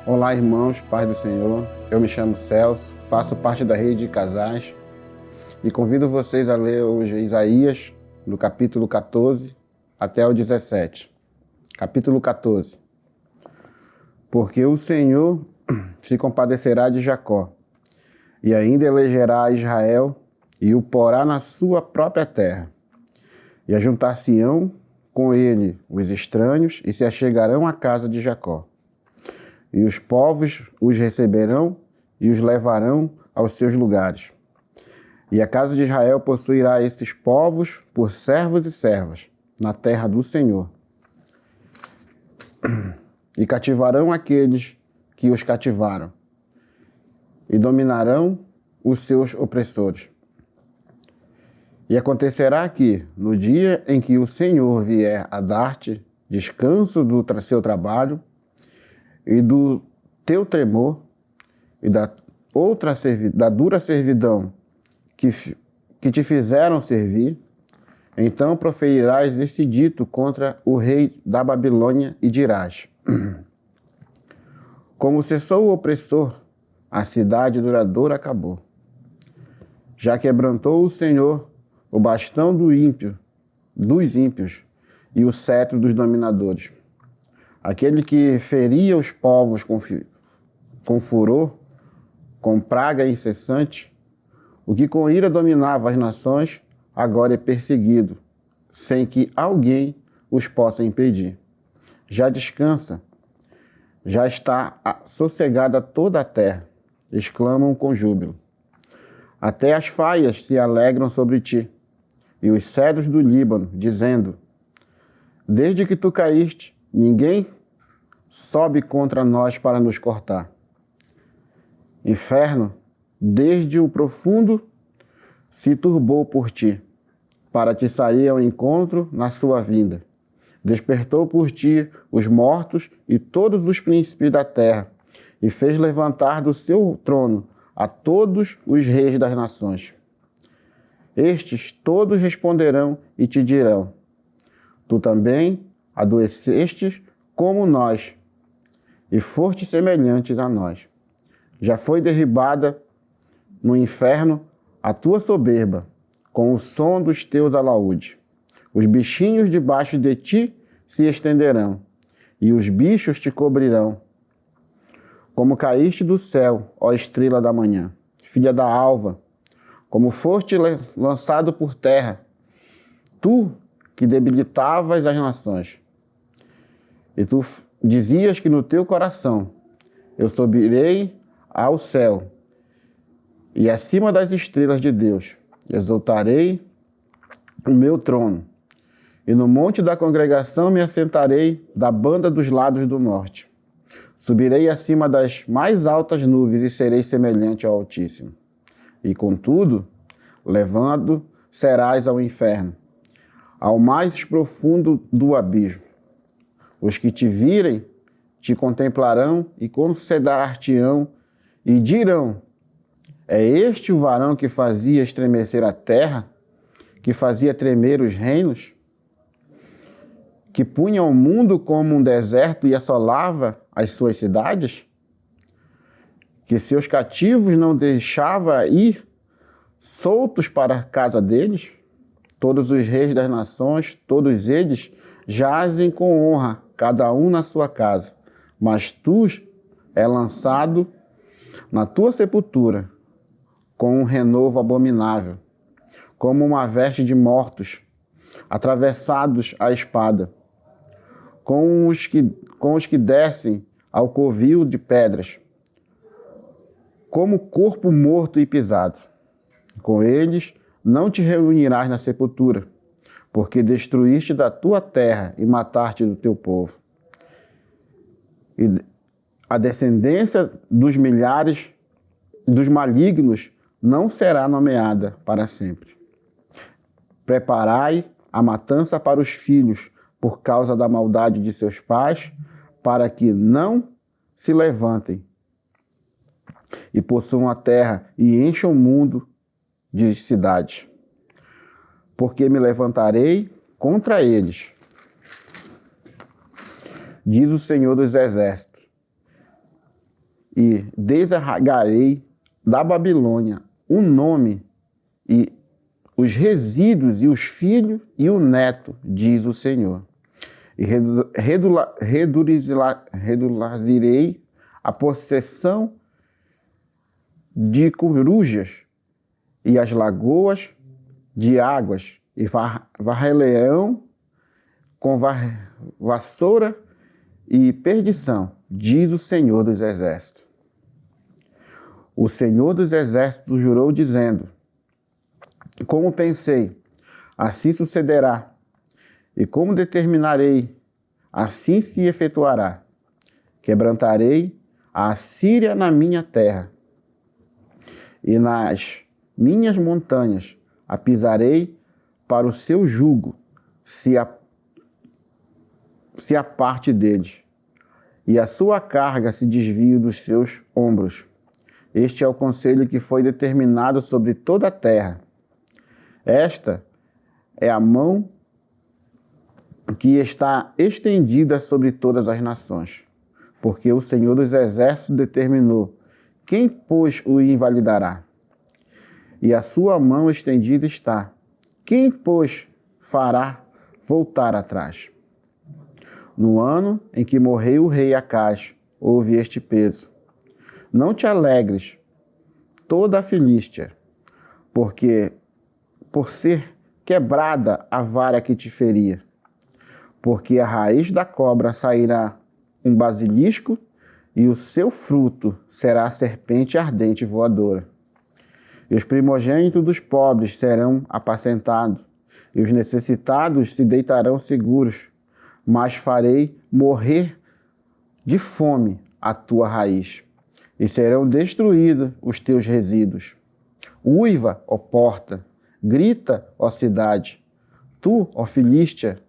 Olá, irmãos, paz do Senhor. Eu me chamo Celso, faço parte da rede de casais e convido vocês a ler hoje Isaías, do capítulo 14 até o 17. Capítulo 14. Porque o Senhor se compadecerá de Jacó e ainda elegerá a Israel e o porá na sua própria terra. E ajuntar-se-ão com ele os estranhos e se achegarão à casa de Jacó. E os povos os receberão e os levarão aos seus lugares. E a casa de Israel possuirá esses povos por servos e servas na terra do Senhor. E cativarão aqueles que os cativaram, e dominarão os seus opressores. E acontecerá que, no dia em que o Senhor vier a dar-te descanso do seu trabalho, e do teu tremor, e da dura servidão que te fizeram servir, então proferirás esse dito contra o rei da Babilônia e dirás: como cessou o opressor, a cidade duradoura acabou. Já quebrantou o Senhor o bastão dos ímpios e o cetro dos dominadores. Aquele que feria os povos com furor, com praga incessante, o que com ira dominava as nações, agora é perseguido, sem que alguém os possa impedir. Já descansa, já está sossegada toda a terra, exclamam com júbilo. Até as faias se alegram sobre ti, e os cedros do Líbano, dizendo: desde que tu caíste, ninguém sobe contra nós para nos cortar. Inferno, desde o profundo, se turbou por ti, para te sair ao encontro na sua vinda. Despertou por ti os mortos e todos os príncipes da terra, e fez levantar do seu trono a todos os reis das nações. Estes todos responderão e te dirão: tu também adoecestes como nós, e foste semelhante a nós. Já foi derribada no inferno a tua soberba, com o som dos teus alaúdes. Os bichinhos debaixo de ti se estenderão, e os bichos te cobrirão. Como caíste do céu, ó estrela da manhã, filha da alva, como foste lançado por terra, tu que debilitavas as nações. E tu dizias que no teu coração: eu subirei ao céu, e acima das estrelas de Deus exaltarei o meu trono, e no monte da congregação me assentarei da banda dos lados do norte. Subirei acima das mais altas nuvens e serei semelhante ao Altíssimo. E contudo, levando serás ao inferno, ao mais profundo do abismo. Os que te virem te contemplarão e considerar-te-ão e dirão: é este o varão que fazia estremecer a terra, que fazia tremer os reinos, que punha o mundo como um deserto e assolava as suas cidades? Que seus cativos não deixava ir soltos para a casa deles? Todos os reis das nações, todos eles jazem com honra, cada um na sua casa. Mas tu é lançado na tua sepultura, com um renovo abominável, como uma veste de mortos, atravessados à espada, com os que descem ao covil de pedras, como corpo morto e pisado. Com eles não te reunirás na sepultura, porque destruíste da tua terra e mataste do teu povo. E a descendência dos milhares dos malignos não será nomeada para sempre. Preparai a matança para os filhos, por causa da maldade de seus pais, para que não se levantem e possuam a terra e encham o mundo de cidades. Porque me levantarei contra eles, diz o Senhor dos Exércitos, e desarraigarei da Babilônia o nome e os resíduos e os filhos e o neto, diz o Senhor. E reduzirei a possessão de corujas e as lagoas de águas, e varrerão com vassoura e perdição, diz o Senhor dos Exércitos. O Senhor dos Exércitos jurou, dizendo: como pensei, assim sucederá, e como determinarei, assim se efetuará. Quebrantarei a Assíria na minha terra, e nas minhas montanhas a pisarei para o seu jugo, se a parte deles, e a sua carga se desvie dos seus ombros. Este é o conselho que foi determinado sobre toda a terra. Esta é a mão que está estendida sobre todas as nações, porque o Senhor dos Exércitos determinou. Quem, pois, o invalidará? E a sua mão estendida está. Quem, pois, fará voltar atrás? No ano em que morreu o rei Acaz, houve este peso. Não te alegres, toda a Filístia, porque por ser quebrada a vara que te feria, porque a raiz da cobra sairá um basilisco, e o seu fruto será a serpente ardente voadora. E os primogênitos dos pobres serão apacentados, e os necessitados se deitarão seguros, mas farei morrer de fome a tua raiz, e serão destruídos os teus resíduos. Uiva, ó porta, grita, ó cidade, tu, ó Filístia,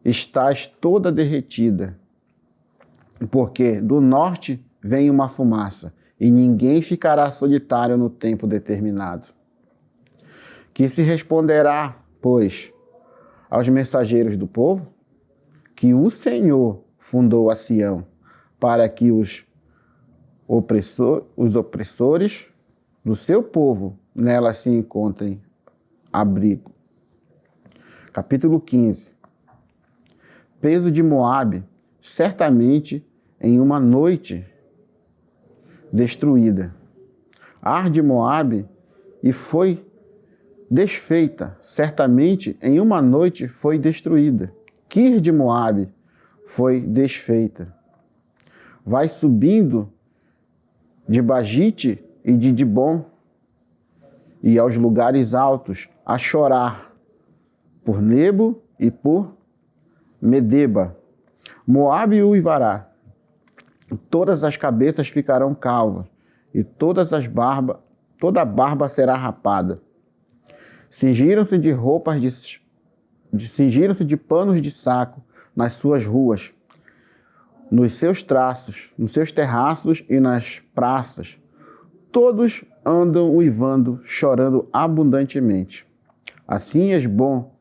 estás toda derretida, porque do norte vem uma fumaça, e ninguém ficará solitário no tempo determinado. Que se responderá, pois, aos mensageiros do povo? Que o Senhor fundou a Sião, para que os opressores do seu povo nela se encontrem abrigo. Capítulo 15. Peso de Moabe, certamente em uma noite destruída. Ar de Moabe, e foi desfeita, certamente em uma noite foi destruída. Quir de Moabe foi desfeita. Vai subindo de Bagite e de Dibom, e aos lugares altos, a chorar por Nebo e por Medeba. Moabe uivará, todas as cabeças ficarão calvas, e toda a barba será rapada. Cingiram-se de panos de saco nas suas ruas, nos seus traços, nos seus terraços e nas praças. Todos andam uivando, chorando abundantemente. Assim Esbom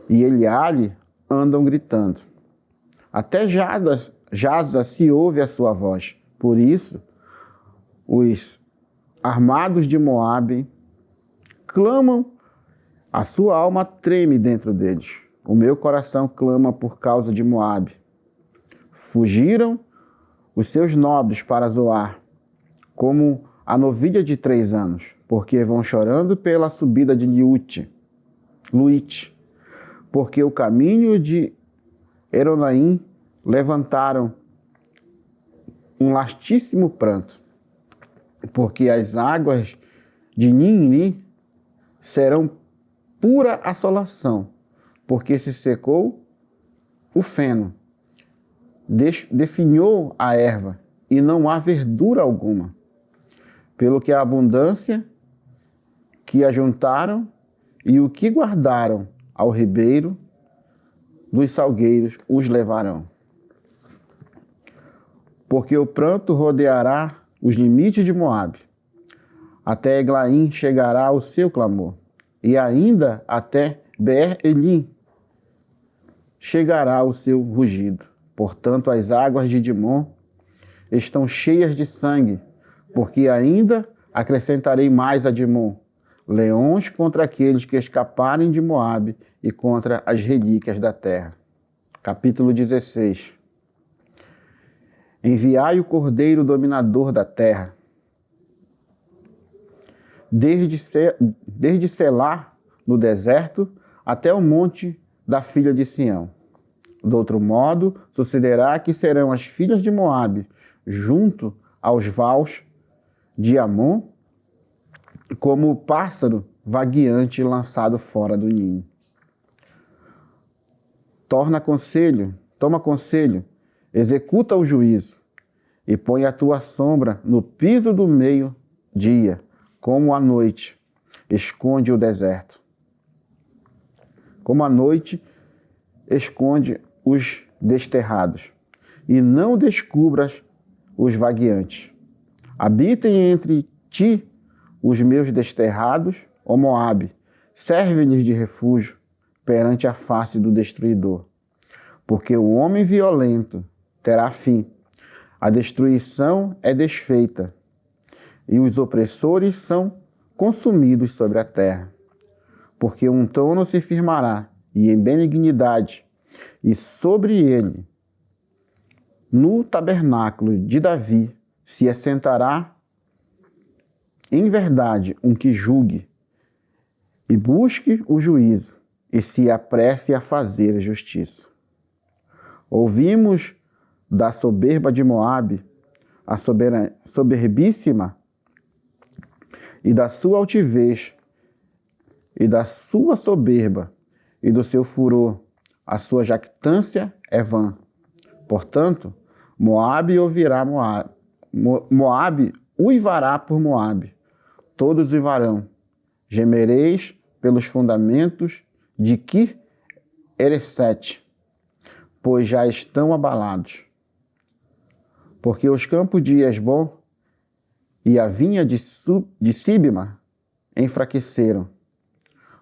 e Eleale andam gritando. Até Jaza se ouve a sua voz. Por isso, os armados de Moabe clamam, a sua alma treme dentro deles. O meu coração clama por causa de Moabe. Fugiram os seus nobres para Zoar, como a novilha de 3 anos, porque vão chorando pela subida de Luite, porque o caminho de Eronaim levantaram um lastíssimo pranto, porque as águas de Ninri serão pura assolação, porque se secou o feno, definhou a erva, e não há verdura alguma. Pelo que a abundância que ajuntaram e o que guardaram ao ribeiro dos salgueiros os levarão. Porque o pranto rodeará os limites de Moabe, até Eglaim chegará o seu clamor, e ainda até Beer-Elim chegará o seu rugido. Portanto, as águas de Dimon estão cheias de sangue, porque ainda acrescentarei mais a Dimon, leões contra aqueles que escaparem de Moabe e contra as relíquias da terra. Capítulo 16. Enviai o cordeiro dominador da terra, desde Selá, no deserto, até o monte da filha de Sião. Do outro modo, sucederá que serão as filhas de Moabe, junto aos vales de Amon, como o pássaro vagueante lançado fora do ninho. Toma conselho, executa o juízo, e põe a tua sombra no piso do meio-dia, como a noite esconde o deserto. Como a noite esconde os desterrados, e não descubras os vagueantes. Habitem entre ti os meus desterrados, ó Moabe, serve-lhes de refúgio perante a face do destruidor. Porque o homem violento terá fim, a destruição é desfeita, e os opressores são consumidos sobre a terra. Porque um trono se firmará, e em benignidade, e sobre ele, no tabernáculo de Davi, se assentará em verdade um que julgue, e busque o juízo, e se apresse a fazer a justiça. Ouvimos da soberba de Moabe, a soberbíssima, e da sua altivez, e da sua soberba, e do seu furor, a sua jactância é vã. Portanto, Moabe ouvirá Moabe, Moabe uivará por Moabe, todos uivarão. Gemereis pelos fundamentos de Kir-Eresete, pois já estão abalados. Porque os campos de Esbom e a vinha de Sibma enfraqueceram.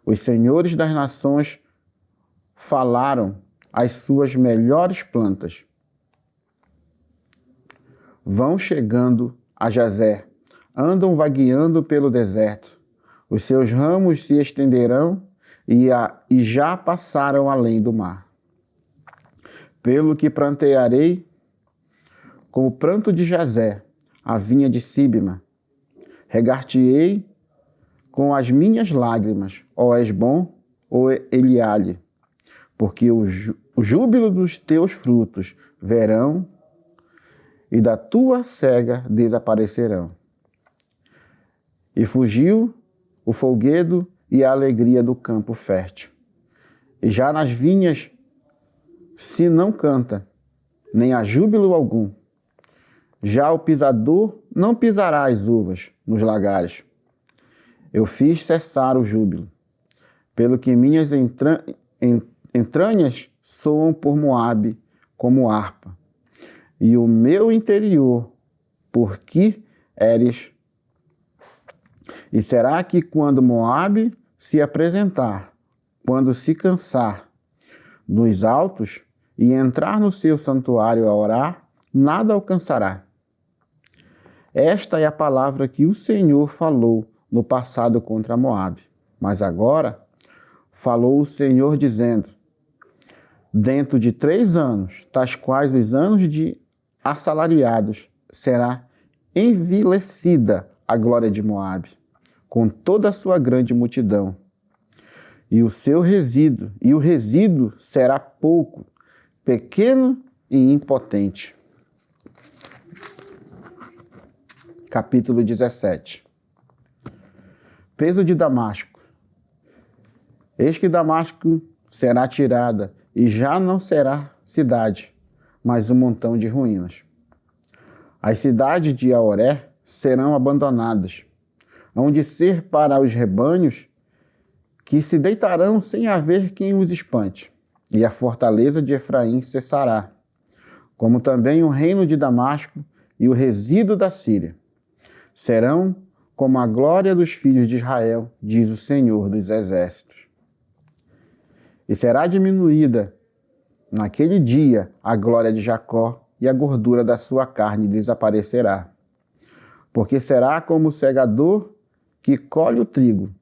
Os senhores das nações falaram as suas melhores plantas. Vão chegando a Jazer, andam vagueando pelo deserto. Os seus ramos se estenderão e já passaram além do mar. Pelo que prantearei com o pranto de Jazer, a vinha de Sibma. Regar-te-ei com as minhas lágrimas, ó Esbom, ó Eliale, porque o júbilo dos teus frutos verão e da tua cega desaparecerão. E fugiu o folguedo e a alegria do campo fértil. E já nas vinhas se não canta, nem há júbilo algum. Já o pisador não pisará as uvas nos lagares. Eu fiz cessar o júbilo, pelo que minhas entranhas soam por Moabe como harpa, e o meu interior por Kir-Eres. E será que quando Moabe se apresentar, quando se cansar nos altos e entrar no seu santuário a orar, nada alcançará. Esta é a palavra que o Senhor falou no passado contra Moabe. Mas agora falou o Senhor dizendo: dentro de 3 anos, tais quais os anos de assalariados, será envilecida a glória de Moabe, com toda a sua grande multidão. E o resíduo será pouco, pequeno e impotente. Capítulo 17. Peso de Damasco. Eis que Damasco será tirada, e já não será cidade, mas um montão de ruínas. As cidades de Aoré serão abandonadas, hão de ser para os rebanhos que se deitarão sem haver quem os espante, e a fortaleza de Efraim cessará, como também o reino de Damasco e o resíduo da Síria. Serão como a glória dos filhos de Israel, diz o Senhor dos Exércitos. E será diminuída naquele dia a glória de Jacó e a gordura da sua carne desaparecerá. Porque será como o segador que colhe o trigo,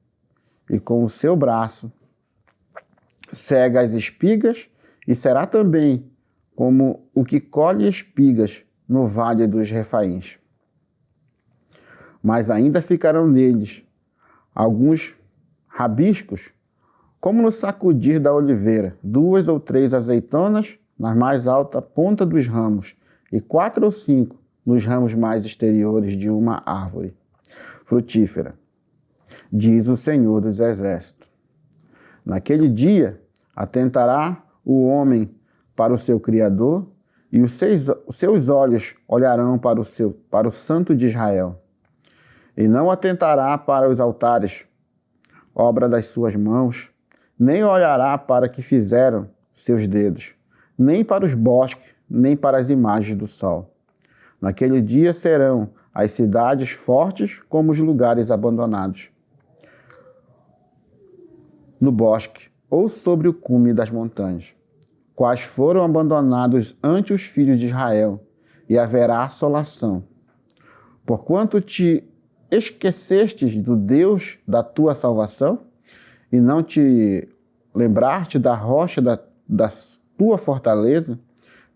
e com o seu braço cega as espigas, e será também como o que colhe espigas no vale dos Refaíns. Mas ainda ficarão neles alguns rabiscos, como no sacudir da oliveira, 2 ou 3 azeitonas na mais alta ponta dos ramos, e 4 ou 5 nos ramos mais exteriores de uma árvore frutífera, diz o Senhor dos Exércitos. Naquele dia atentará o homem para o seu Criador, e os seus olhos olharão para o Santo de Israel. E não atentará para os altares, obra das suas mãos, nem olhará para o que fizeram seus dedos, nem para os bosques, nem para as imagens do sol. Naquele dia serão as cidades fortes como os lugares abandonados, no bosque ou sobre o cume das montanhas, quais foram abandonados ante os filhos de Israel, e haverá assolação. Porquanto te esquecestes do Deus da tua salvação, e não te lembraste da rocha da tua fortaleza,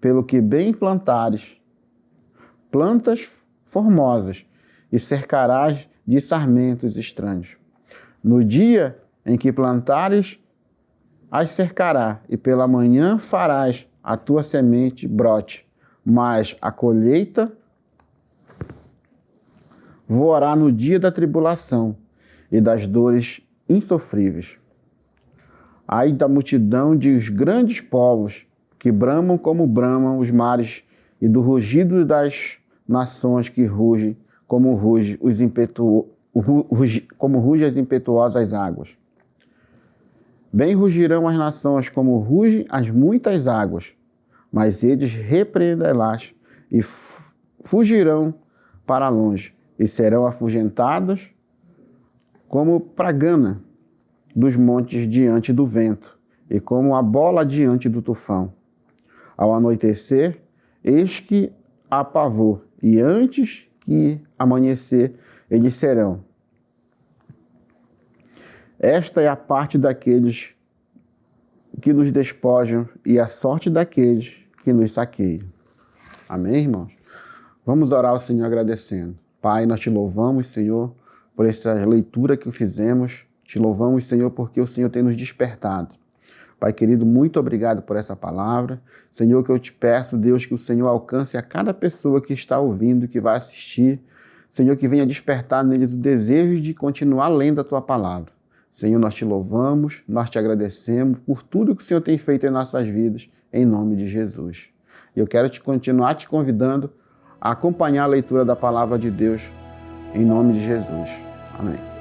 pelo que bem plantares plantas formosas, e cercarás de sarmentos estranhos. No dia em que plantares, as cercará, e pela manhã farás a tua semente brote, mas a colheita voará no dia da tribulação e das dores insofríveis. Ai da multidão de os grandes povos que bramam como bramam os mares, e do rugido das nações que rugem como rugem as impetuosas águas. Bem rugirão as nações como rugem as muitas águas, mas eles repreendê-las e fugirão para longe, e serão afugentados como pragana dos montes diante do vento, e como a bola diante do tufão. Ao anoitecer, eis que há pavor, e antes que amanhecer, eles serão. Esta é a parte daqueles que nos despojam e a sorte daqueles que nos saqueiam. Amém, irmãos? Vamos orar ao Senhor agradecendo. Pai, nós te louvamos, Senhor, por essa leitura que fizemos. Te louvamos, Senhor, porque o Senhor tem nos despertado. Pai querido, muito obrigado por essa palavra. Senhor, que eu te peço, Deus, que o Senhor alcance a cada pessoa que está ouvindo, que vai assistir. Senhor, que venha despertar neles o desejo de continuar lendo a tua palavra. Senhor, nós te louvamos, nós te agradecemos por tudo que o Senhor tem feito em nossas vidas, em nome de Jesus. E eu quero continuar te convidando a acompanhar a leitura da palavra de Deus, em nome de Jesus. Amém.